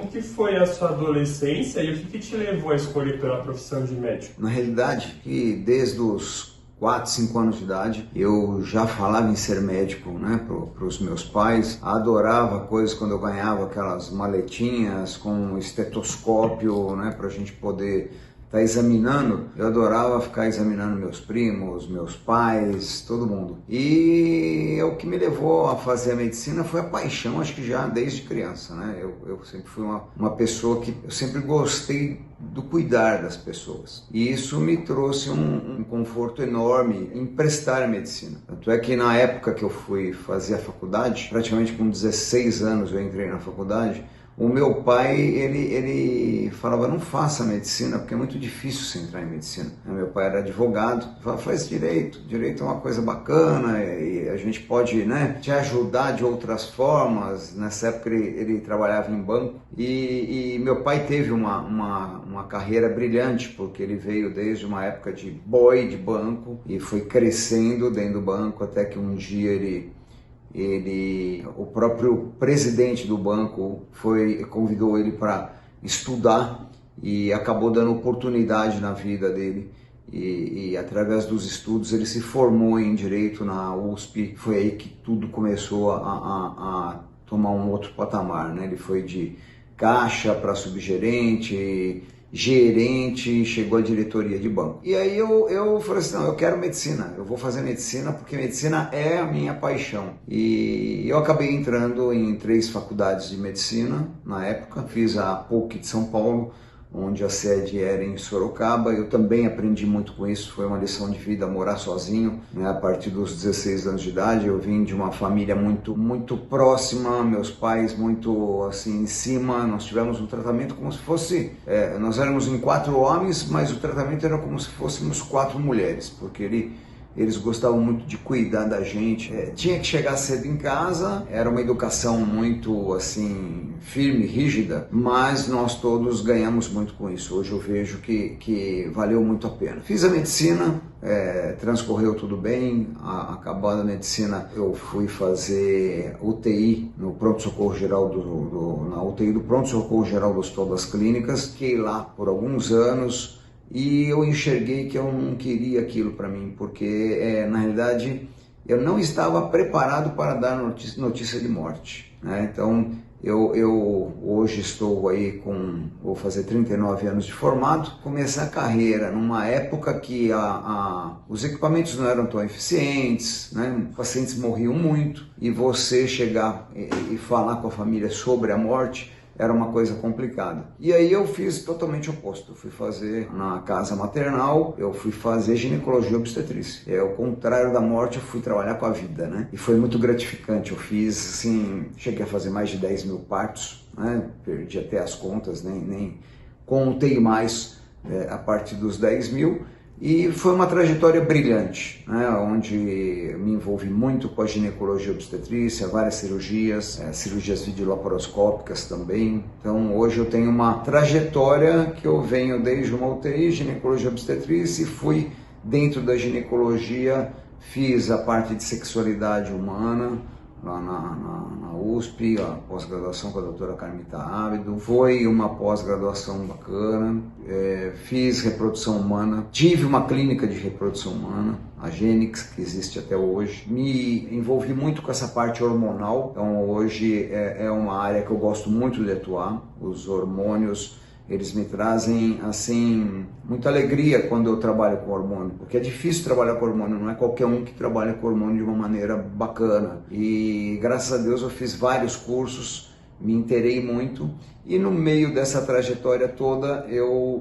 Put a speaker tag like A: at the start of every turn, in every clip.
A: que foi a sua adolescência e o que te levou a escolher pela profissão de médico?
B: Na realidade, que desde os 4, 5 anos de idade, eu já falava em ser médico, né, para os meus pais. Adorava coisas quando eu ganhava aquelas maletinhas com estetoscópio, né, para a gente poder estar examinando. Eu adorava ficar examinando meus primos, meus pais, todo mundo. E o que me levou a fazer a medicina foi a paixão, acho que já desde criança, né? Eu sempre fui uma pessoa que eu sempre gostei do cuidar das pessoas. E isso me trouxe um conforto enorme em prestar a medicina. Tanto é que na época que eu fui fazer a faculdade, praticamente com 16 anos eu entrei na faculdade, o meu pai, ele falava, não faça medicina, porque é muito difícil você entrar em medicina. Meu pai era advogado, falava, faz direito é uma coisa bacana e a gente pode, né, te ajudar de outras formas. Nessa época ele trabalhava em banco e meu pai teve uma carreira brilhante, porque ele veio desde uma época de boy de banco e foi crescendo dentro do banco até que um dia o próprio presidente do banco convidou ele para estudar e acabou dando oportunidade na vida dele e através dos estudos ele se formou em Direito na USP. Foi aí que tudo começou a tomar um outro patamar, né? Ele foi de caixa para subgerente, gerente, chegou à diretoria de banco. E aí eu falei assim, não, eu quero medicina, eu vou fazer medicina porque medicina é a minha paixão. E eu acabei entrando em 3 faculdades de medicina na época, fiz a PUC de São Paulo, onde a sede era em Sorocaba. Eu também aprendi muito com isso, foi uma lição de vida morar sozinho, né? A partir dos 16 anos de idade, eu vim de uma família muito próxima, meus pais muito assim em cima, nós tivemos um tratamento como se fosse, nós éramos em 4 homens, mas o tratamento era como se fôssemos 4 mulheres, porque eles gostavam muito de cuidar da gente. Tinha que chegar cedo em casa, era uma educação muito assim firme, rígida, mas nós todos ganhamos muito com isso. Hoje eu vejo que valeu muito a pena. Fiz a medicina, transcorreu tudo bem. Acabada a medicina, eu fui fazer UTI no pronto-socorro geral na UTI do pronto-socorro geral do Hospital das Clínicas. Fiquei lá por alguns anos. E eu enxerguei que eu não queria aquilo para mim, porque na realidade eu não estava preparado para dar notícia de morte, né? Então eu hoje estou aí vou fazer 39 anos de formado, comecei a carreira numa época que os equipamentos não eram tão eficientes, né? Os pacientes morriam muito e você chegar e falar com a família sobre a morte era uma coisa complicada. E aí eu fiz totalmente o oposto. Eu fui fazer na casa maternal, eu fui fazer ginecologia e obstetrícia. Ao contrário da morte, eu fui trabalhar com a vida, né? E foi muito gratificante. Eu fiz, assim, cheguei a fazer mais de 10 mil partos, né? Perdi até as contas, nem contei mais a partir dos 10 mil. E foi uma trajetória brilhante, né, onde me envolvi muito com a ginecologia e obstetrícia, várias cirurgias, cirurgias videolaparoscópicas também. Então hoje eu tenho uma trajetória que eu venho desde uma UTI, ginecologia e obstetrícia, e fui dentro da ginecologia, fiz a parte de sexualidade humana, lá na USP, a pós-graduação com a doutora Carmita Ábido. Foi uma pós-graduação bacana, fiz reprodução humana, tive uma clínica de reprodução humana, a Gênix, que existe até hoje. Me envolvi muito com essa parte hormonal, então hoje é uma área que eu gosto muito de atuar. Os hormônios, eles me trazem, assim, muita alegria quando eu trabalho com hormônio, porque é difícil trabalhar com hormônio, não é qualquer um que trabalha com hormônio de uma maneira bacana. E graças a Deus eu fiz vários cursos, me inteirei muito, e no meio dessa trajetória toda,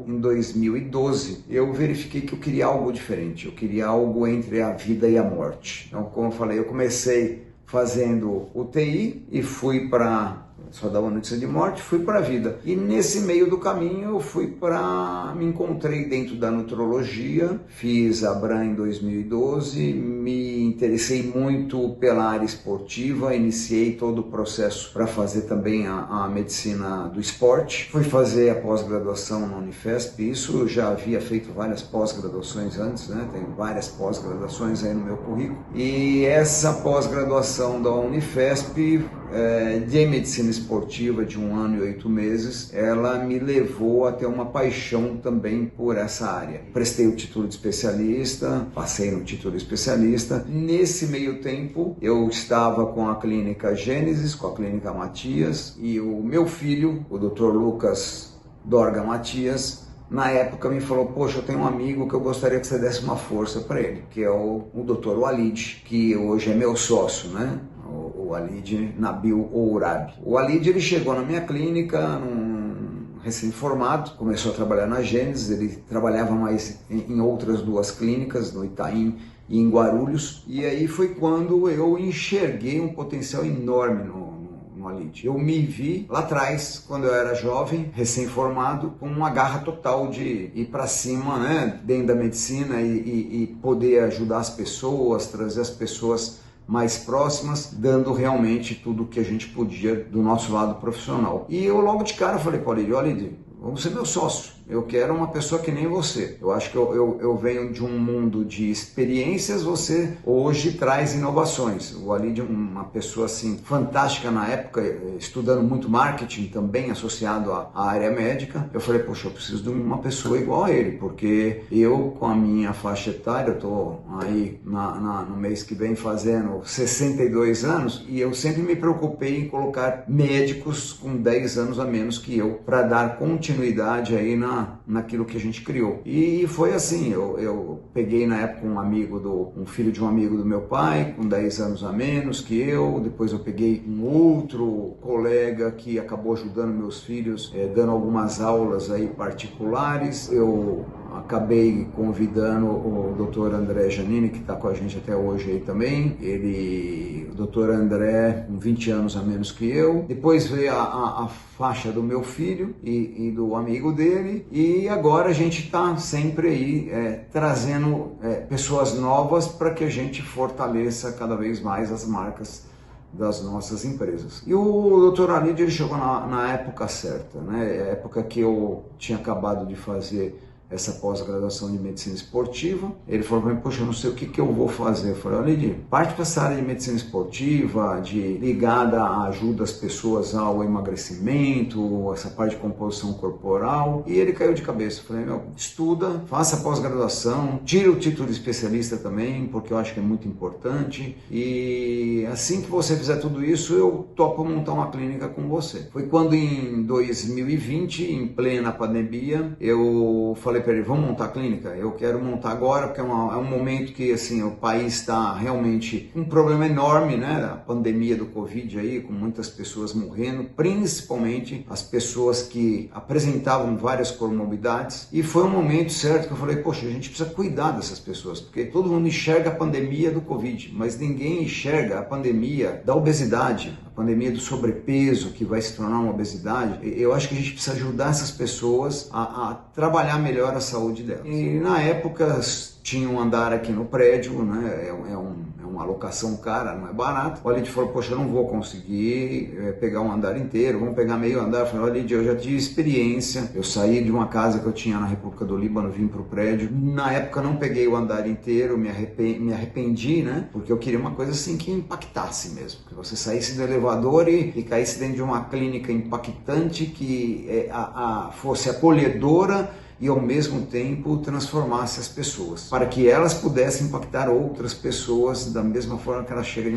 B: em 2012, eu verifiquei que eu queria algo diferente, eu queria algo entre a vida e a morte. Então, como eu falei, eu comecei fazendo UTI e fui para... só dava notícia de morte, fui para a vida. E nesse meio do caminho eu me encontrei dentro da nutrologia, fiz a Abram em 2012, me interessei muito pela área esportiva, iniciei todo o processo para fazer também a medicina do esporte. Fui fazer a pós-graduação na Unifesp, isso eu já havia feito várias pós-graduações antes, né? Tenho várias pós-graduações aí no meu currículo. E essa pós-graduação da Unifesp de medicina esportiva de 1 ano e 8 meses, ela me levou a ter uma paixão também por essa área. Prestei o título de especialista, passei no título de especialista. Nesse meio tempo, eu estava com a clínica Gênesis, com a clínica Matias, e o meu filho, o Dr. Lucas Dorga Matias, na época me falou: poxa, eu tenho um amigo que eu gostaria que você desse uma força para ele, que é o Dr. Walid, que hoje é meu sócio, né? O Walid Nabil Ourabi. O Walid, ele chegou na minha clínica recém-formado, começou a trabalhar na Gênesis, ele trabalhava mais em outras 2 clínicas, no Itaim e em Guarulhos, e aí foi quando eu enxerguei um potencial enorme no Walid. Eu me vi lá atrás, quando eu era jovem, recém-formado, com uma garra total de ir para cima, né, dentro da medicina e poder ajudar as pessoas, trazer as pessoas mais próximas, dando realmente tudo o que a gente podia do nosso lado profissional. E eu logo de cara falei para o Walid: Walid, vamos ser meu sócio. Eu quero uma pessoa que nem você. Eu acho que eu venho de um mundo de experiências, você hoje traz inovações. O Walid é uma pessoa assim fantástica na época, estudando muito marketing também associado à área médica. Eu falei: poxa, eu preciso de uma pessoa igual a ele, porque eu, com a minha faixa etária, eu estou aí no mês que vem fazendo 62 anos, e eu sempre me preocupei em colocar médicos com 10 anos a menos que eu, para dar continuidade aí naquilo que a gente criou. E foi assim, eu peguei na época um filho de um amigo do meu pai, com 10 anos a menos que eu, depois eu peguei um outro colega que acabou ajudando meus filhos, dando algumas aulas aí particulares. Eu acabei convidando o Dr. André Janini, que está com a gente até hoje aí também. O Dr. André, com 20 anos a menos que eu. Depois veio a faixa do meu filho e do amigo dele. E agora a gente está sempre aí trazendo pessoas novas para que a gente fortaleça cada vez mais as marcas das nossas empresas. E o Dr. Walid, ele chegou na época certa, né? Época que eu tinha acabado de fazer essa pós-graduação de medicina esportiva. Ele falou para mim: poxa, eu não sei o que eu vou fazer. Eu falei: olha, parte para essa área de medicina esportiva, ligada à ajuda das pessoas ao emagrecimento, essa parte de composição corporal. E ele caiu de cabeça. Eu falei: meu, estuda, faça pós-graduação, tira o título de especialista também, porque eu acho que é muito importante. E assim que você fizer tudo isso, eu topo montar uma clínica com você. Foi quando, em 2020, em plena pandemia, eu falei para ele: vamos montar a clínica? Eu quero montar agora, porque é um momento que assim, o país está realmente com um problema enorme, né? A pandemia do Covid aí, com muitas pessoas morrendo, principalmente as pessoas que apresentavam várias comorbidades. E foi um momento certo que eu falei: poxa, a gente precisa cuidar dessas pessoas, porque todo mundo enxerga a pandemia do Covid, mas ninguém enxerga a pandemia da obesidade, a pandemia do sobrepeso, que vai se tornar uma obesidade. Eu acho que a gente precisa ajudar essas pessoas a trabalhar melhor a saúde delas. E na época tinha um andar aqui no prédio, né? É uma locação cara, não é barato. O Walid falou: poxa, eu não vou conseguir pegar um andar inteiro, vamos pegar meio andar. Eu falei: Walid, eu já tive experiência, eu saí de uma casa que eu tinha na República do Líbano, vim para o prédio. Na época não peguei o andar inteiro, me arrependi, né? Porque eu queria uma coisa assim que impactasse mesmo, que você saísse do elevador e caísse dentro de uma clínica impactante, que fosse acolhedora e ao mesmo tempo transformasse as pessoas, para que elas pudessem impactar outras pessoas da mesma forma que ela chega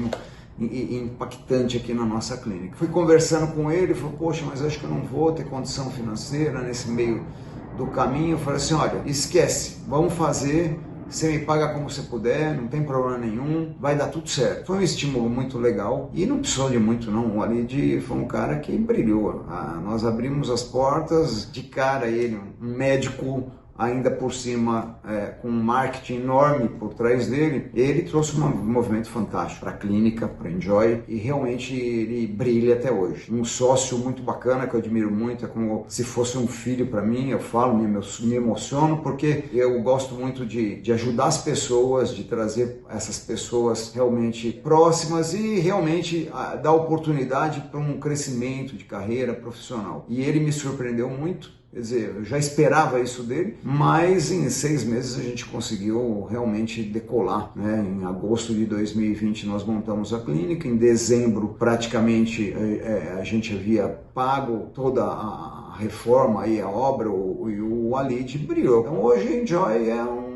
B: impactante aqui na nossa clínica. Fui conversando com ele, falou: poxa, mas acho que eu não vou ter condição financeira nesse meio do caminho. Eu falei assim: olha, esquece, vamos fazer, você me paga como você puder, não tem problema nenhum, vai dar tudo certo. Foi um estímulo muito legal e não precisou de muito não. O Walid foi um cara que brilhou. Nós abrimos as portas de cara, ele, um médico ainda por cima, com um marketing enorme por trás dele. Ele trouxe um movimento fantástico para a clínica, para a Enjoy, e realmente ele brilha até hoje. Um sócio muito bacana que eu admiro muito, é como se fosse um filho para mim. Eu falo, me emociono, porque eu gosto muito de ajudar as pessoas, de trazer essas pessoas realmente próximas e realmente dar oportunidade para um crescimento de carreira profissional. E ele me surpreendeu muito. Quer dizer, eu já esperava isso dele, mas em 6 meses a gente conseguiu realmente decolar, né? Em agosto de 2020 nós montamos a clínica, em dezembro praticamente a gente havia pago toda a reforma e a obra, e o Walid brilhou. Então hoje a Enjoy é um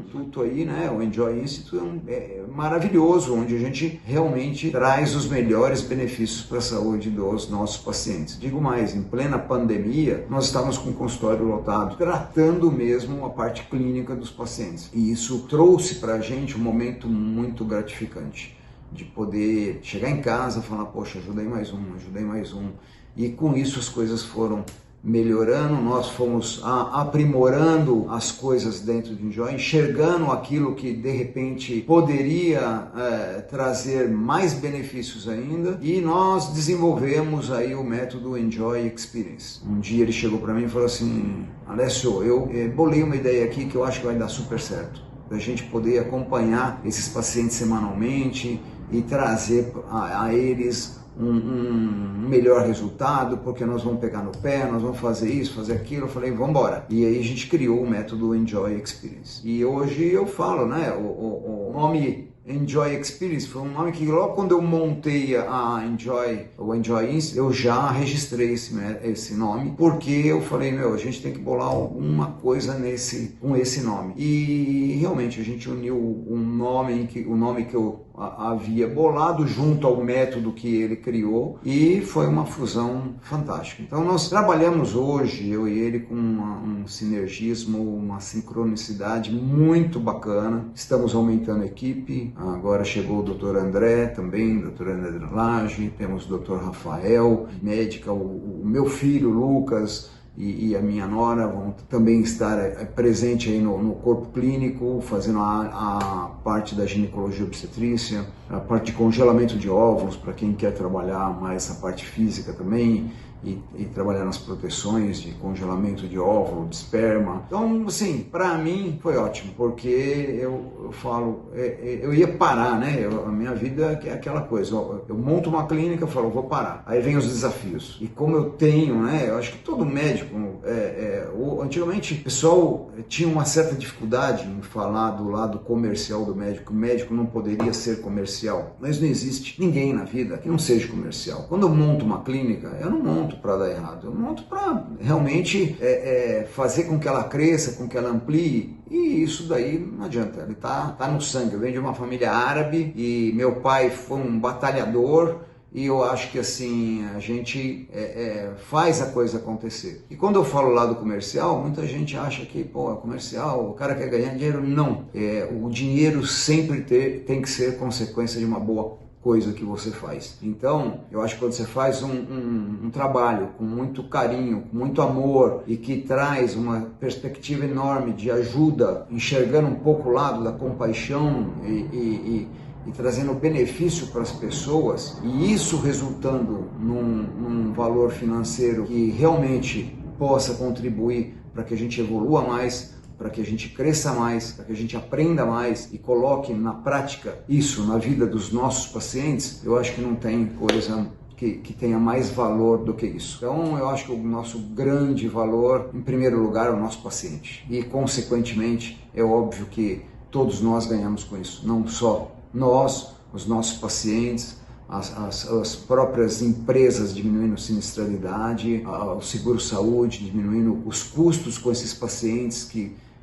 B: instituto aí, né? O Enjoy Institute é maravilhoso, onde a gente realmente traz os melhores benefícios para a saúde dos nossos pacientes. Digo mais, em plena pandemia, nós estávamos com o consultório lotado, tratando mesmo a parte clínica dos pacientes. E isso trouxe para a gente um momento muito gratificante, de poder chegar em casa e falar, poxa, ajudei mais um. E com isso as coisas foram melhorando, nós fomos aprimorando as coisas dentro do Enjoy, enxergando aquilo que de repente poderia trazer mais benefícios ainda, e nós desenvolvemos aí o método Enjoy Experience. Um dia ele chegou para mim e falou assim, Alessio, eu bolei uma ideia aqui que eu acho que vai dar super certo, da gente poder acompanhar esses pacientes semanalmente e trazer a eles um melhor resultado, porque nós vamos pegar no pé, nós vamos fazer isso, fazer aquilo. Eu falei, vamos embora. E aí a gente criou o método Enjoy Experience. E hoje eu falo, né, o nome Enjoy Experience foi um nome que logo quando eu montei o Enjoy Institute, eu já registrei esse nome, porque eu falei, a gente tem que bolar alguma coisa com esse nome. E realmente a gente uniu o nome que eu havia bolado junto ao método que ele criou, e foi uma fusão fantástica. Então nós trabalhamos hoje, eu e ele, com um sinergismo, uma sincronicidade muito bacana. Estamos aumentando a equipe, agora chegou o Dr. André também, Dr. André Lage, temos o Dr. Rafael, médica, o meu filho Lucas e a minha nora vão também estar presente aí no corpo clínico, fazendo a parte da ginecologia obstetrícia, a parte de congelamento de óvulos, para quem quer trabalhar mais a parte física também, e trabalhar nas proteções de congelamento de óvulo, de esperma. Então, assim, para mim foi ótimo, porque eu falo, eu ia parar, né? A minha vida é aquela coisa, eu monto uma clínica, eu falo, vou parar. Aí vem os desafios. E como eu tenho, né? Eu acho que todo médico, antigamente o pessoal tinha uma certa dificuldade em falar do lado comercial do médico. O médico não poderia ser comercial, mas não existe ninguém na vida que não seja comercial. Quando eu monto uma clínica, eu não monto para dar errado, eu monto para realmente fazer com que ela cresça, com que ela amplie, e isso daí não adianta, ele tá no sangue. Eu venho de uma família árabe e meu pai foi um batalhador, e eu acho que assim, a gente faz a coisa acontecer. E quando eu falo lado comercial, muita gente acha que, é comercial, o cara quer ganhar dinheiro. Não, o dinheiro sempre tem que ser consequência de uma boa coisa que você faz. Então, eu acho que quando você faz um trabalho com muito carinho, com muito amor, e que traz uma perspectiva enorme de ajuda, enxergando um pouco o lado da compaixão e trazendo benefício para as pessoas, e isso resultando num valor financeiro que realmente possa contribuir para que a gente evolua mais, para que a gente cresça mais, para que a gente aprenda mais e coloque na prática isso na vida dos nossos pacientes, eu acho que não tem coisa que tenha mais valor do que isso. Então eu acho que o nosso grande valor, em primeiro lugar, é o nosso paciente. E consequentemente, é óbvio que todos nós ganhamos com isso, não só nós, os nossos pacientes, as próprias empresas diminuindo sinistralidade, o seguro-saúde diminuindo os custos com esses pacientes,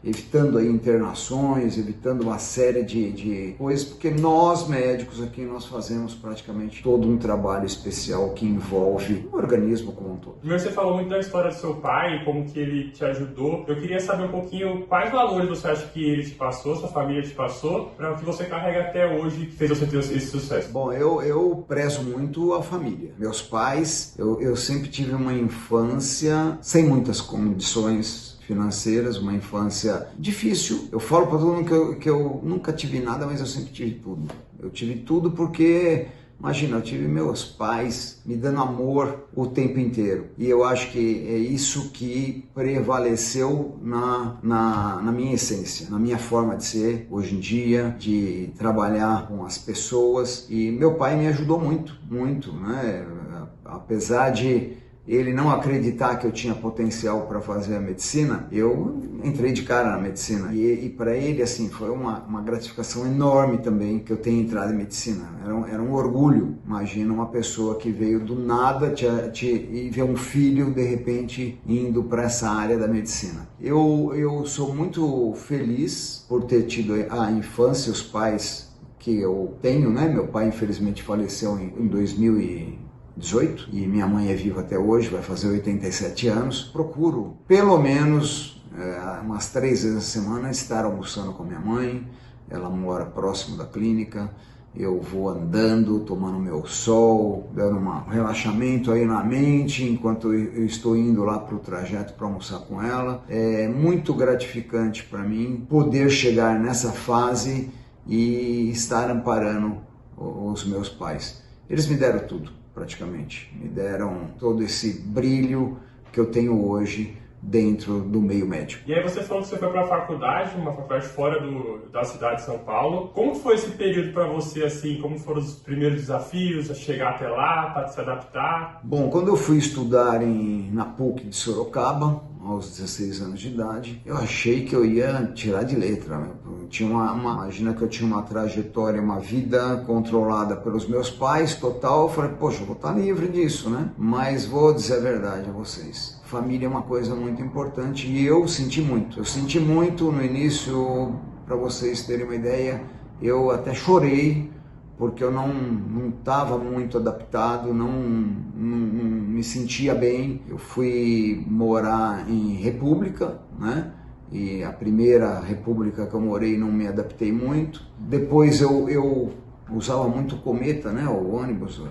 B: evitando aí internações, evitando uma série de coisas, porque nós médicos aqui nós fazemos praticamente todo um trabalho especial que envolve o organismo como um todo.
A: Primeiro, você falou muito da história do seu pai, como que ele te ajudou. Eu queria saber um pouquinho quais valores você acha que ele te passou, sua família te passou, para o que você carrega até hoje, que fez você ter esse sucesso.
B: Bom, eu prezo muito a família. Meus pais, eu sempre tive uma infância sem muitas condições financeiras, uma infância difícil. Eu falo para todo mundo que eu nunca tive nada, mas eu sempre tive tudo. Eu tive tudo porque, imagina, eu tive meus pais me dando amor o tempo inteiro. E eu acho que é isso que prevaleceu na minha essência, na minha forma de ser hoje em dia, de trabalhar com as pessoas. E meu pai me ajudou muito, muito, né? Apesar de ele não acreditar que eu tinha potencial para fazer a medicina, eu entrei de cara na medicina. E para ele, assim, foi uma gratificação enorme também que eu tenha entrado em medicina. Era um orgulho. Imagina uma pessoa que veio do nada e ver um filho, de repente, indo para essa área da medicina. Eu sou muito feliz por ter tido a infância, os pais que eu tenho, né? Meu pai, infelizmente, faleceu em 2018 e minha mãe é viva até hoje, vai fazer 87 anos. Procuro, pelo menos, umas 3 vezes a semana, estar almoçando com minha mãe. Ela mora próximo da clínica. Eu vou andando, tomando meu sol, dando um relaxamento aí na mente, enquanto eu estou indo lá para o trajeto para almoçar com ela. É muito gratificante para mim poder chegar nessa fase e estar amparando os meus pais. Eles me deram tudo, praticamente. Me deram todo esse brilho que eu tenho hoje dentro do meio médico.
A: E aí você falou que você foi para uma faculdade fora da cidade de São Paulo. Como foi esse período para você, assim? Como foram os primeiros desafios a chegar até lá, para se adaptar?
B: Bom, quando eu fui estudar na PUC de Sorocaba, aos 16 anos de idade, eu achei que eu ia tirar de letra, né? Imagina que eu tinha uma trajetória, uma vida controlada pelos meus pais, total. Eu falei, poxa, eu vou estar livre disso, né? Mas vou dizer a verdade a vocês. Família é uma coisa muito importante e eu senti muito. Eu senti muito no início, para vocês terem uma ideia, eu até chorei, porque eu não estava muito adaptado, não me sentia bem. Eu fui morar em República, né? E a primeira república que eu morei não me adaptei muito. Depois eu usava muito cometa, né? O ônibus,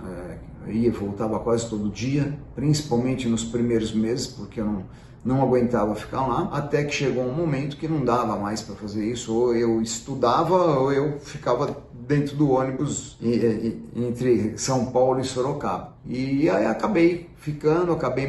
B: eu ia e voltava quase todo dia, principalmente nos primeiros meses, porque eu não aguentava ficar lá, até que chegou um momento que não dava mais para fazer isso, ou eu estudava ou eu ficava dentro do ônibus entre São Paulo e Sorocaba. E aí acabei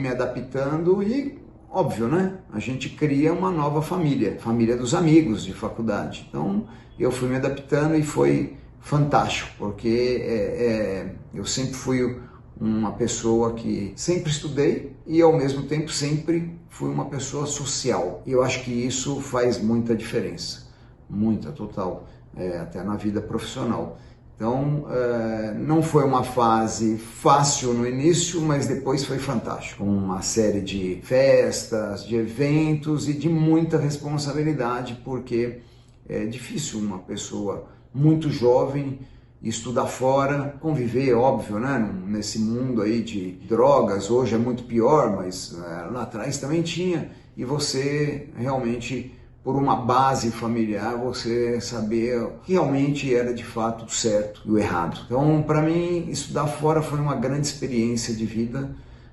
B: me adaptando e, óbvio, né? A gente cria uma nova família dos amigos de faculdade. Então eu fui me adaptando e foi fantástico, porque eu sempre fui uma pessoa que sempre estudei e ao mesmo tempo sempre fui uma pessoa social. E eu acho que isso faz muita diferença, muita, total, até na vida profissional. Então, não foi uma fase fácil no início, mas depois foi fantástico. Uma série de festas, de eventos e de muita responsabilidade, porque é difícil uma pessoa muito jovem estudar fora, conviver, óbvio, né, nesse mundo aí de drogas. Hoje é muito pior, mas lá atrás também tinha, e você realmente, por uma base familiar, você saber o que realmente era de fato o certo e o errado. Então, para mim, estudar fora foi uma grande experiência de vida,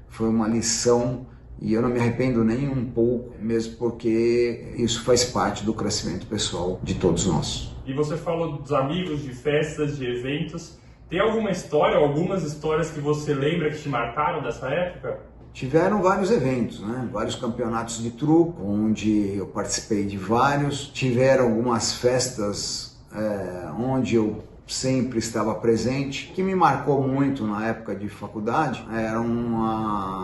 B: foi uma lição, e eu não me arrependo nem um pouco, mesmo porque isso faz parte do crescimento pessoal de todos nós.
A: E você falou dos amigos, de festas, de eventos. Tem alguma história, algumas histórias que você lembra que te marcaram dessa época?
B: Tiveram vários eventos, né? Vários campeonatos de truco, onde eu participei de vários. Tiveram algumas festas onde eu sempre estava presente. O que me marcou muito na época de faculdade eram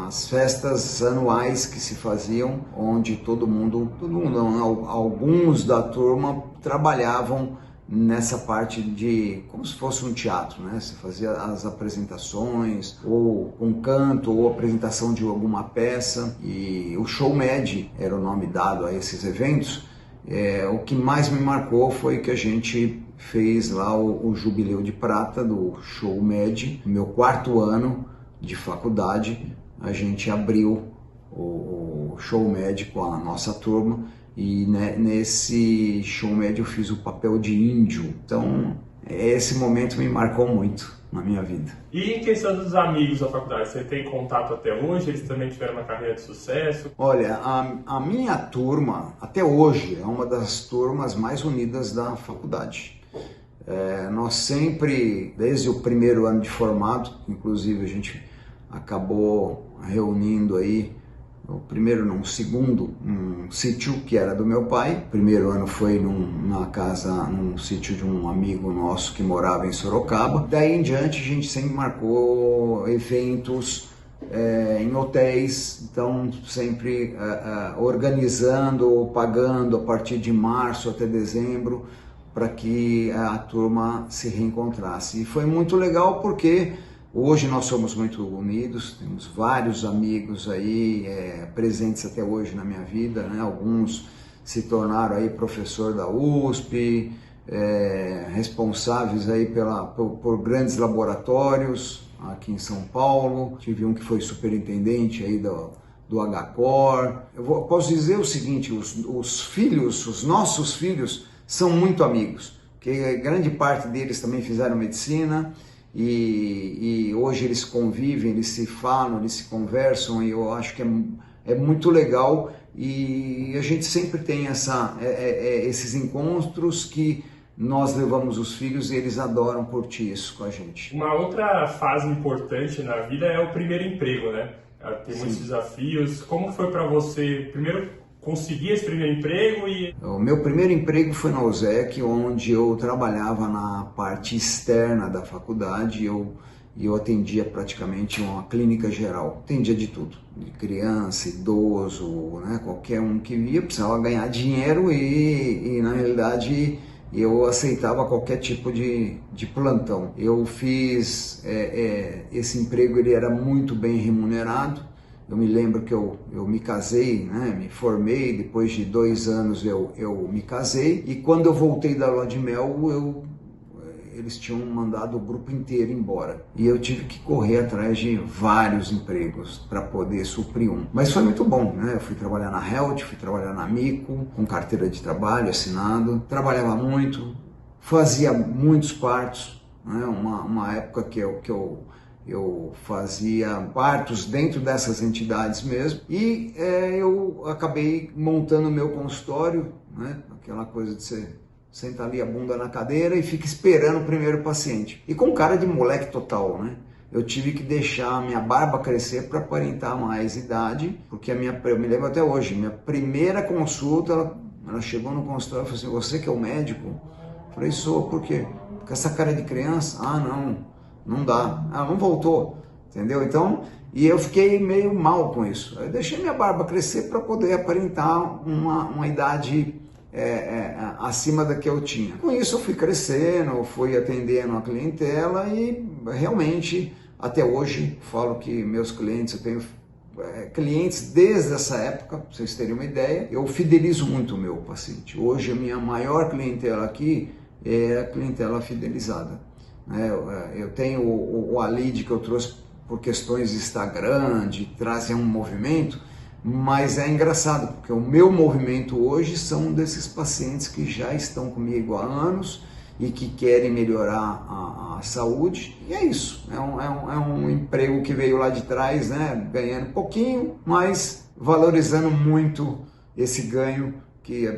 B: as festas anuais que se faziam, onde todo mundo não, alguns da turma trabalhavam nessa parte de como se fosse um teatro, né? Você fazia as apresentações, ou um canto, ou apresentação de alguma peça, e o Show Med era o nome dado a esses eventos. O que mais me marcou foi que a gente fez lá o Jubileu de Prata do Show Med. No meu 4º ano de faculdade, a gente abriu o Show Med com a nossa turma, e nesse Show Med eu fiz o papel de índio. Então esse momento me marcou muito na minha vida.
A: E em questão dos amigos da faculdade, você tem contato até hoje? Eles também tiveram uma carreira de sucesso?
B: Olha, a minha turma, até hoje, é uma das turmas mais unidas da faculdade. Nós sempre, desde o 1º ano de formado, inclusive a gente acabou reunindo aí, o 2º, num sítio que era do meu pai. O 1º ano foi num sítio de um amigo nosso que morava em Sorocaba. Daí em diante a gente sempre marcou eventos em hotéis, então sempre organizando, pagando a partir de março até dezembro, para que a turma se reencontrasse. E foi muito legal porque hoje nós somos muito unidos, temos vários amigos aí presentes até hoje na minha vida, né? Alguns se tornaram aí professor da USP, responsáveis aí por grandes laboratórios aqui em São Paulo. Tive um que foi superintendente aí do HCOR. Posso dizer o seguinte, os nossos filhos são muito amigos, porque grande parte deles também fizeram medicina e hoje eles convivem, eles se falam, eles se conversam, e eu acho que é muito legal, e a gente sempre tem esses encontros que nós levamos os filhos e eles adoram curtir isso com a gente.
A: Uma outra fase importante na vida é o primeiro emprego, né? Tem muitos desafios. Como foi para você, primeiro, conseguir esse primeiro emprego?
B: O meu primeiro emprego foi na USEC, onde eu trabalhava na parte externa da faculdade. Eu atendia praticamente uma clínica geral, atendia de tudo, de criança, idoso, né? Qualquer um que via precisava ganhar dinheiro e na realidade eu aceitava qualquer tipo de plantão. Eu fiz esse emprego, ele era muito bem remunerado. Eu me lembro que eu me casei, né? Me formei, depois de 2 anos eu me casei, e quando eu voltei da lua de mel, eles tinham mandado o grupo inteiro embora. E eu tive que correr atrás de vários empregos para poder suprir um. Mas foi muito bom, né? Eu fui trabalhar na Health, fui trabalhar na Mico, com carteira de trabalho assinado. Trabalhava muito, fazia muitos partos, né? Uma época que eu fazia partos dentro dessas entidades mesmo. E eu acabei montando o meu consultório, né? Aquela coisa de ser... Senta ali a bunda na cadeira e fica esperando o primeiro paciente. E com cara de moleque total, né? Eu tive que deixar a minha barba crescer para aparentar mais idade, porque eu me lembro até hoje, minha primeira consulta, ela chegou no consultório e falou assim: você que é o médico? Eu falei: sou. Por quê? Com essa cara de criança? Ah, não dá. Ah, não voltou. Entendeu? Então, e eu fiquei meio mal com isso. Eu deixei minha barba crescer para poder aparentar uma idade acima da que eu tinha. Com isso eu fui crescendo, fui atendendo a clientela e realmente até hoje falo que meus clientes, eu tenho clientes desde essa época, para vocês terem uma ideia, eu fidelizo muito o meu paciente. Hoje a minha maior clientela aqui é a clientela fidelizada. Eu tenho o Alid que eu trouxe por questões de Instagram, de trazer um movimento. Mas é engraçado, porque o meu movimento hoje são desses pacientes que já estão comigo há anos e que querem melhorar a saúde. E é isso, é um emprego que veio lá de trás, né? Ganhando pouquinho, mas valorizando muito esse ganho que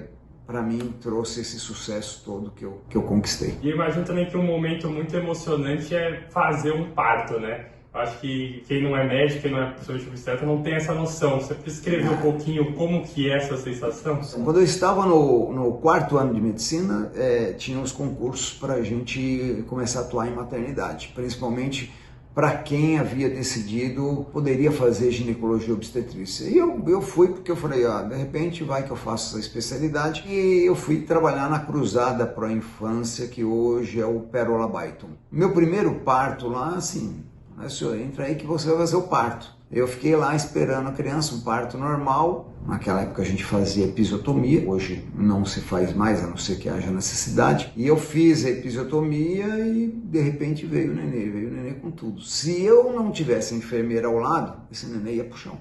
B: para mim trouxe esse sucesso todo que eu conquistei.
A: E eu imagino também que um momento muito emocionante é fazer um parto, né? Acho que quem não é médico, quem não é professor de obstetra não tem essa noção. Você pode escrever um pouquinho como que é essa sensação?
B: Quando eu estava no 4º ano de medicina, tinha os concursos para a gente começar a atuar em maternidade, principalmente para quem havia decidido poderia fazer ginecologia obstetrícia. E eu fui porque eu falei, de repente vai que eu faço essa especialidade. E eu fui trabalhar na Cruzada Pro Infância, que hoje é o Pérola Byton. Meu primeiro parto lá, assim... senhor, entra aí que você vai fazer o parto. Eu fiquei lá esperando a criança, um parto normal. Naquela época a gente fazia episiotomia, hoje não se faz mais, a não ser que haja necessidade. E eu fiz a episiotomia e de repente veio o nenê com tudo. Se eu não tivesse a enfermeira ao lado, esse nenê ia pro chão.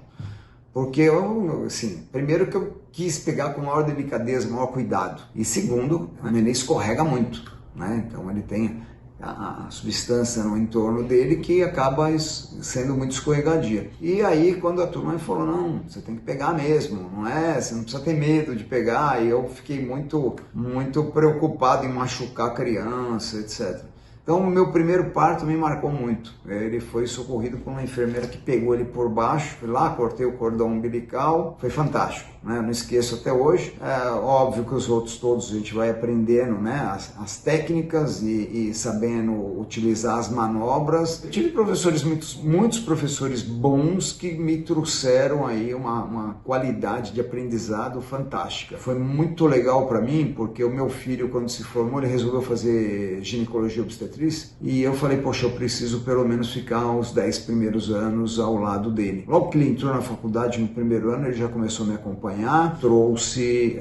B: Porque eu, assim, primeiro que eu quis pegar com maior delicadeza, maior cuidado. E segundo, o nenê escorrega muito, né? Então ele tem a substância no entorno dele que acaba sendo muito escorregadia. E aí quando a turma me falou, não, você tem que pegar mesmo, você não precisa ter medo de pegar, e eu fiquei muito preocupado em machucar a criança, etc. Então, o meu primeiro parto me marcou muito. Ele foi socorrido por uma enfermeira que pegou ele por baixo, fui lá, cortei o cordão umbilical, foi fantástico, né? Não esqueço até hoje. É óbvio que os outros todos a gente vai aprendendo, né? As técnicas e sabendo utilizar as manobras. Eu tive professores, muitos professores bons que me trouxeram aí uma qualidade de aprendizado fantástica. Foi muito legal para mim, porque o meu filho, quando se formou, ele resolveu fazer ginecologia obstetrícia. E eu falei, poxa, eu preciso pelo menos ficar os 10 primeiros anos ao lado dele. Logo que ele entrou na faculdade no primeiro ano, ele já começou a me acompanhar, trouxe,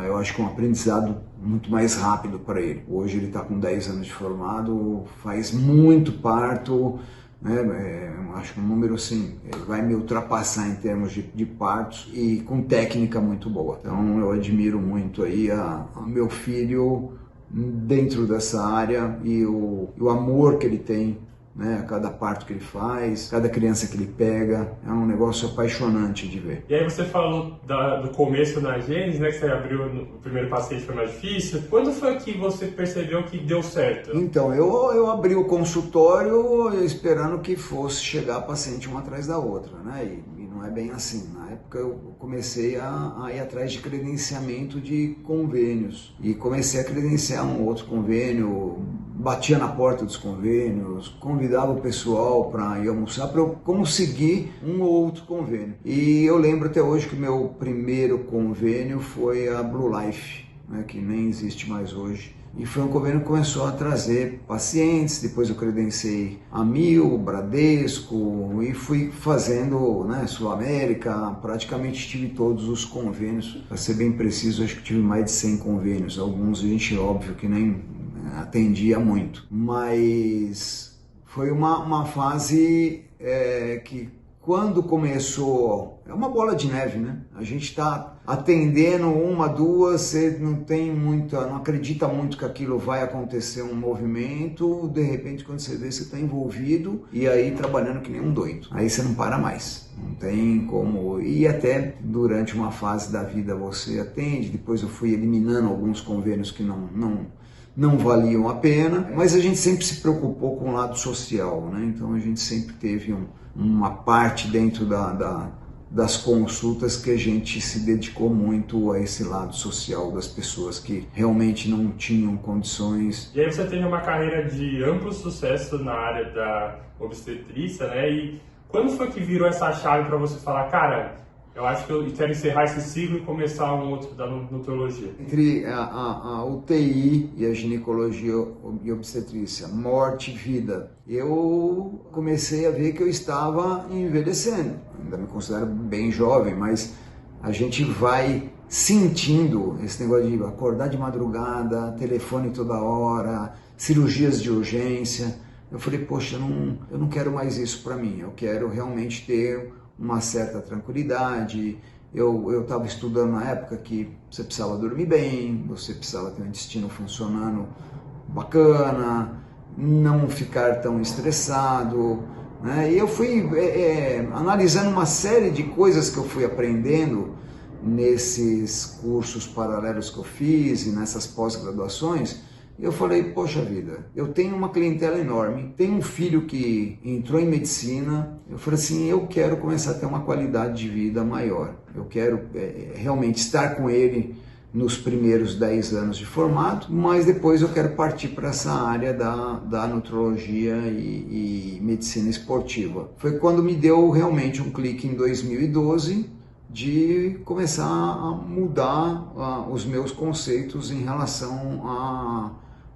B: eu acho que um aprendizado muito mais rápido para ele. Hoje ele está com 10 anos de formado, faz muito parto, né? Acho que um número assim, ele vai me ultrapassar em termos de partos e com técnica muito boa. Então eu admiro muito aí a meu filho dentro dessa área e o amor que ele tem, né, a cada parto que ele faz, cada criança que ele pega, é um negócio apaixonante de ver.
A: E aí você falou do começo na Gênesis, né, que você abriu o primeiro paciente foi mais difícil. Quando foi que você percebeu que deu certo?
B: Então, eu abri o consultório esperando que fosse chegar paciente uma atrás da outra, né, e não é bem assim. Na época eu comecei a ir atrás de credenciamento de convênios e comecei a credenciar um outro convênio, batia na porta dos convênios, convidava o pessoal para ir almoçar para eu conseguir um ou outro convênio. E eu lembro até hoje que o meu primeiro convênio foi a Blue Life, né, que nem existe mais hoje. E foi um convênio que começou a trazer pacientes, depois eu credenciei a Mil, Bradesco e fui fazendo, né, Sul América, praticamente tive todos os convênios. Para ser bem preciso, acho que tive mais de 100 convênios, alguns a gente óbvio que nem atendia muito. Mas foi uma fase que quando começou, é uma bola de neve, né? A gente está atendendo uma, duas, você não acredita muito que aquilo vai acontecer um movimento, de repente quando você vê, você está envolvido e aí trabalhando que nem um doido. Aí você não para mais, não tem como, e até durante uma fase da vida você atende, depois eu fui eliminando alguns convênios que não valiam a pena, mas a gente sempre se preocupou com o lado social, né? Então a gente sempre teve uma parte dentro das consultas que a gente se dedicou muito a esse lado social das pessoas que realmente não tinham condições.
A: E aí você teve uma carreira de amplo sucesso na área da obstetrícia, né? E quando foi que virou essa chave para você falar, cara, eu acho que eu quero encerrar esse ciclo e começar um outro da nutrologia?
B: Entre a UTI e a ginecologia e obstetrícia, morte e vida, eu comecei a ver que eu estava envelhecendo. Ainda me considero bem jovem, mas a gente vai sentindo esse negócio de acordar de madrugada, telefone toda hora, cirurgias de urgência. Eu falei, poxa, eu não quero mais isso para mim, eu quero realmente ter uma certa tranquilidade. Eu estava estudando na época que você precisava dormir bem, você precisava ter um intestino funcionando bacana, não ficar tão estressado, né? E eu fui analisando uma série de coisas que eu fui aprendendo nesses cursos paralelos que eu fiz e nessas pós-graduações. E eu falei, poxa vida, eu tenho uma clientela enorme, tenho um filho que entrou em medicina, eu falei assim, eu quero começar a ter uma qualidade de vida maior, eu quero realmente estar com ele nos primeiros 10 anos de formado, mas depois eu quero partir para essa área da nutrologia e medicina esportiva. Foi quando me deu realmente um clique em 2012, de começar a mudar os meus conceitos em relação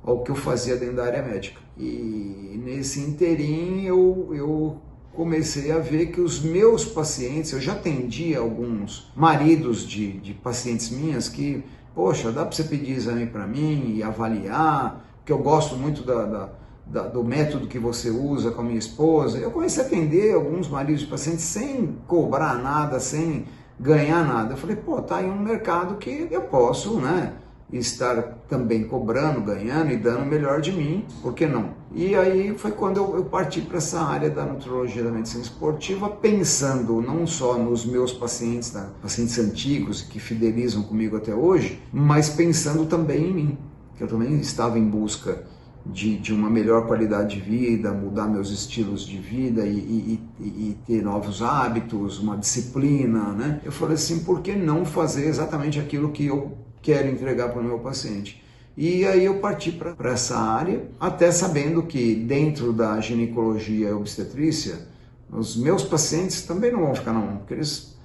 B: ao que eu fazia dentro da área médica. E nesse interim eu comecei a ver que os meus pacientes, eu já atendi alguns maridos de pacientes minhas que, poxa, dá para você pedir exame para mim e avaliar, porque eu gosto muito do método que você usa com a minha esposa. Eu comecei a atender alguns maridos de pacientes sem cobrar nada, sem ganhar nada. Eu falei, pô, tá aí um mercado que eu posso, né, estar também cobrando, ganhando e dando o melhor de mim, por que não? E aí foi quando eu parti para essa área da nutrologia da medicina esportiva, pensando não só nos meus pacientes, né, pacientes antigos que fidelizam comigo até hoje, mas pensando também em mim, que eu também estava em busca de uma melhor qualidade de vida, mudar meus estilos de vida e ter novos hábitos, uma disciplina, né? Eu falei assim, por que não fazer exatamente aquilo que eu quero entregar para o meu paciente? E aí eu parti para essa área, até sabendo que dentro da ginecologia e obstetrícia, os meus pacientes também não vão ficar na mão, porque eles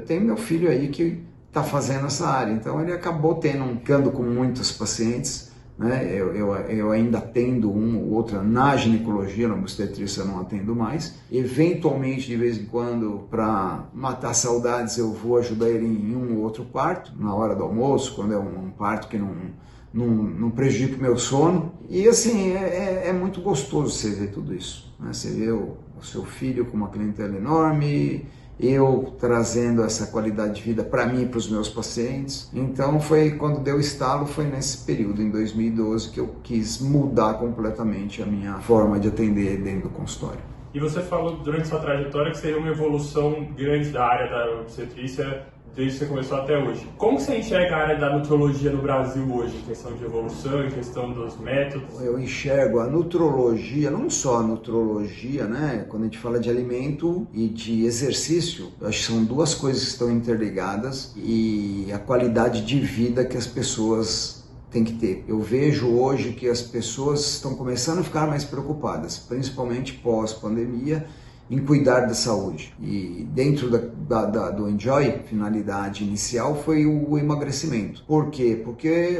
B: têm meu filho aí que está fazendo essa área, então ele acabou ficando com muitos pacientes, né? Eu ainda atendo uma ou outra na ginecologia, na obstetrícia eu não atendo mais. Eventualmente, de vez em quando, para matar saudades, eu vou ajudar ele em um ou outro parto, na hora do almoço, quando é um parto que não prejudica o meu sono. E assim, é muito gostoso você ver tudo isso, né? Você vê o seu filho com uma clientela enorme, eu trazendo essa qualidade de vida para mim e para os meus pacientes. Então foi quando deu estalo, foi nesse período, em 2012, que eu quis mudar completamente a minha forma de atender dentro do consultório.
A: E você falou durante sua trajetória que seria uma evolução grande da área da obstetrícia desde que você começou até hoje. Como você enxerga a área da nutrologia no Brasil hoje, em questão de evolução, em questão dos métodos?
B: Eu enxergo a nutrologia, não só a nutrologia, né? Quando a gente fala de alimento e de exercício, eu acho que são duas coisas que estão interligadas, e a qualidade de vida que as pessoas têm que ter. Eu vejo hoje que as pessoas estão começando a ficar mais preocupadas, principalmente pós-pandemia, em cuidar da saúde. E dentro do Enjoy, finalidade inicial foi o emagrecimento. Por quê? Porque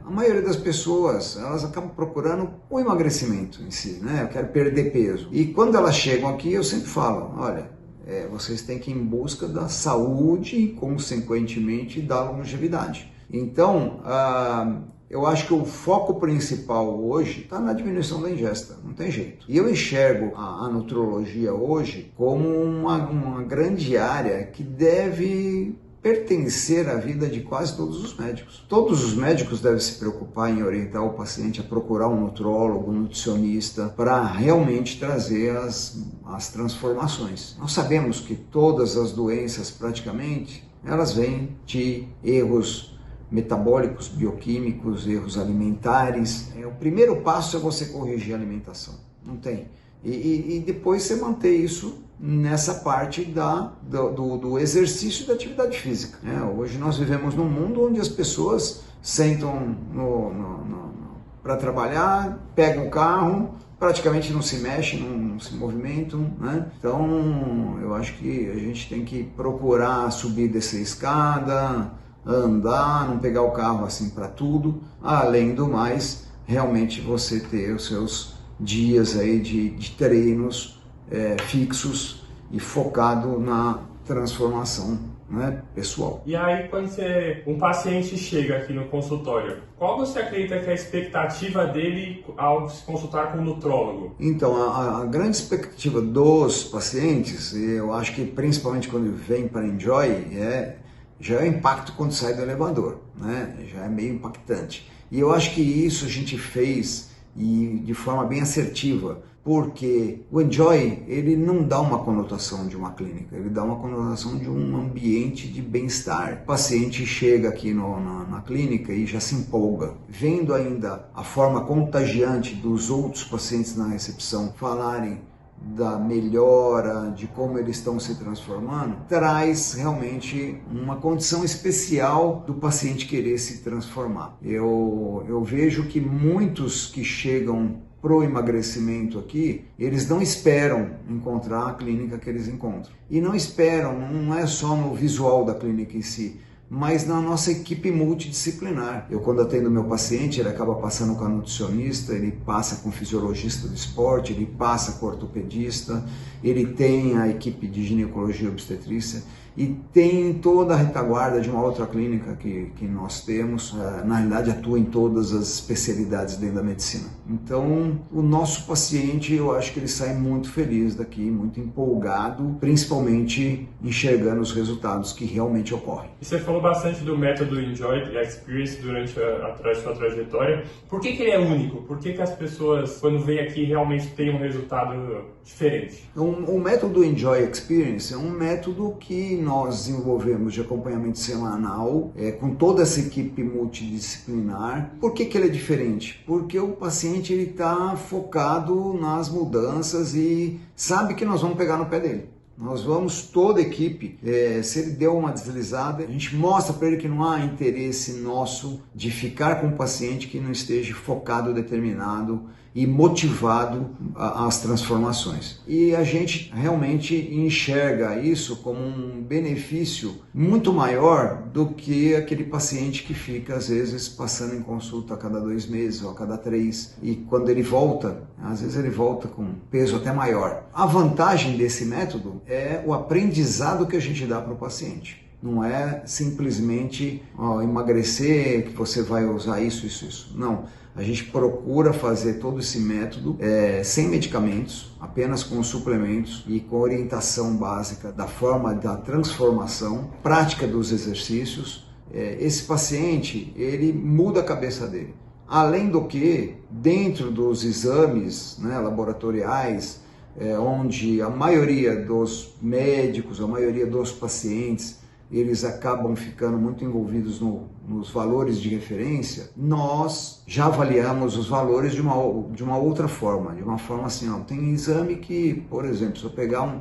B: a maioria das pessoas, elas acabam procurando o emagrecimento em si, né? Eu quero perder peso. E quando elas chegam aqui, eu sempre falo, olha, vocês têm que ir em busca da saúde e, consequentemente, da longevidade. Então, eu acho que o foco principal hoje está na diminuição da ingesta, não tem jeito. E eu enxergo a nutrologia hoje como uma grande área que deve pertencer à vida de quase todos os médicos. Todos os médicos devem se preocupar em orientar o paciente a procurar um nutrólogo, um nutricionista, para realmente trazer as transformações. Nós sabemos que todas as doenças, praticamente, elas vêm de erros metabólicos, bioquímicos, erros alimentares. O primeiro passo é você corrigir a alimentação, não tem. E depois você manter isso nessa parte do exercício e da atividade física. Hoje nós vivemos num mundo onde as pessoas sentam para trabalhar, pegam o carro, praticamente não se mexem, não se movimentam, né? Então eu acho que a gente tem que procurar subir, descer a escada, andar, não pegar o carro assim para tudo. Além do mais, realmente você ter os seus dias aí de treinos fixos e focado na transformação, né, pessoal.
A: E aí, quando um paciente chega aqui no consultório, qual você acredita que é a expectativa dele ao se consultar com o nutrólogo?
B: Então, a grande expectativa dos pacientes, eu acho que principalmente quando vem para Enjoy, já é o impacto quando sai do elevador, né? Já é meio impactante. E eu acho que isso a gente fez de forma bem assertiva, porque o Enjoy, ele não dá uma conotação de uma clínica, ele dá uma conotação de um ambiente de bem-estar. O paciente chega aqui na clínica e já se empolga, vendo ainda a forma contagiante dos outros pacientes na recepção falarem da melhora, de como eles estão se transformando, traz realmente uma condição especial do paciente querer se transformar. Eu vejo que muitos que chegam pro emagrecimento aqui, eles não esperam encontrar a clínica que eles encontram. E não esperam, não é só no visual da clínica em si, mas na nossa equipe multidisciplinar. Eu, quando atendo meu paciente, ele acaba passando com a nutricionista, ele passa com o fisiologista do esporte, ele passa com o ortopedista, ele tem a equipe de ginecologia e obstetrícia e tem toda a retaguarda de uma outra clínica que nós temos. Na realidade, atua em todas as especialidades dentro da medicina. Então, o nosso paciente, eu acho que ele sai muito feliz daqui, muito empolgado, principalmente enxergando os resultados que realmente ocorrem.
A: E você falou bastante do método Enjoy Experience durante a sua trajetória. Por que ele é único? Por que as pessoas, quando vêm aqui, realmente têm um resultado diferente?
B: O método Enjoy Experience é um método que nós desenvolvemos de acompanhamento semanal, com toda essa equipe multidisciplinar. Por que ele é diferente? Porque o paciente está focado nas mudanças e sabe que nós vamos pegar no pé dele. Nós vamos, toda a equipe, se ele deu uma deslizada, a gente mostra para ele que não há interesse nosso de ficar com o paciente que não esteja focado, determinado e motivado às transformações. E a gente realmente enxerga isso como um benefício muito maior do que aquele paciente que fica, às vezes, passando em consulta a cada 2 meses ou a cada 3. E quando ele volta, às vezes ele volta com peso até maior. A vantagem desse método é o aprendizado que a gente dá para o paciente. Não é simplesmente emagrecer, que você vai usar isso. Não. A gente procura fazer todo esse método sem medicamentos, apenas com suplementos e com orientação básica da forma da transformação, prática dos exercícios. Esse paciente, ele muda a cabeça dele. Além do que, dentro dos exames, né, laboratoriais, onde a maioria dos médicos, a maioria dos pacientes, eles acabam ficando muito envolvidos nos valores de referência, nós já avaliamos os valores de uma outra forma, de uma forma assim, tem exame que, por exemplo, se eu pegar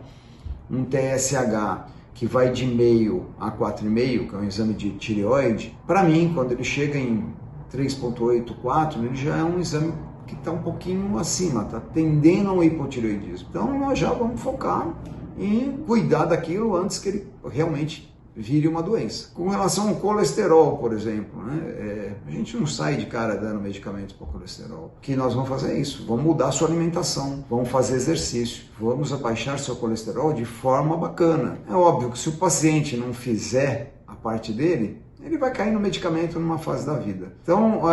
B: um TSH que vai de 0,5 a 4,5, que é um exame de tireoide, para mim, quando ele chega em 3,8, 4, ele já é um exame que está um pouquinho acima, está tendendo ao hipotireoidismo. Então nós já vamos focar em cuidar daquilo antes que ele realmente vire uma doença. Com relação ao colesterol, por exemplo, né? A gente não sai de cara dando medicamentos para o colesterol. O que nós vamos fazer é isso, vamos mudar a sua alimentação, vamos fazer exercício, vamos abaixar seu colesterol de forma bacana. É óbvio que se o paciente não fizer a parte dele, ele vai cair no medicamento numa fase da vida. Então,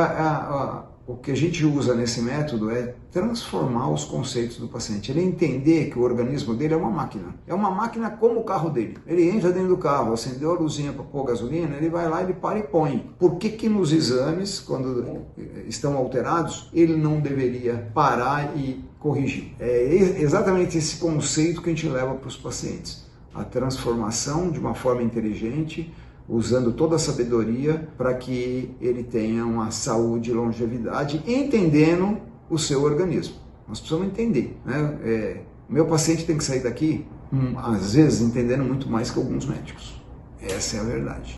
B: o que a gente usa nesse método é transformar os conceitos do paciente. Ele entender que o organismo dele é uma máquina. É uma máquina como o carro dele. Ele entra dentro do carro, acendeu a luzinha para pôr gasolina, ele vai lá, ele para e põe. Por que nos exames, quando estão alterados, ele não deveria parar e corrigir? É exatamente esse conceito que a gente leva para os pacientes. A transformação de uma forma inteligente, usando toda a sabedoria para que ele tenha uma saúde e longevidade, entendendo o seu organismo. Nós precisamos entender, né? Meu paciente tem que sair daqui, às vezes, entendendo muito mais que alguns médicos. Essa é a verdade.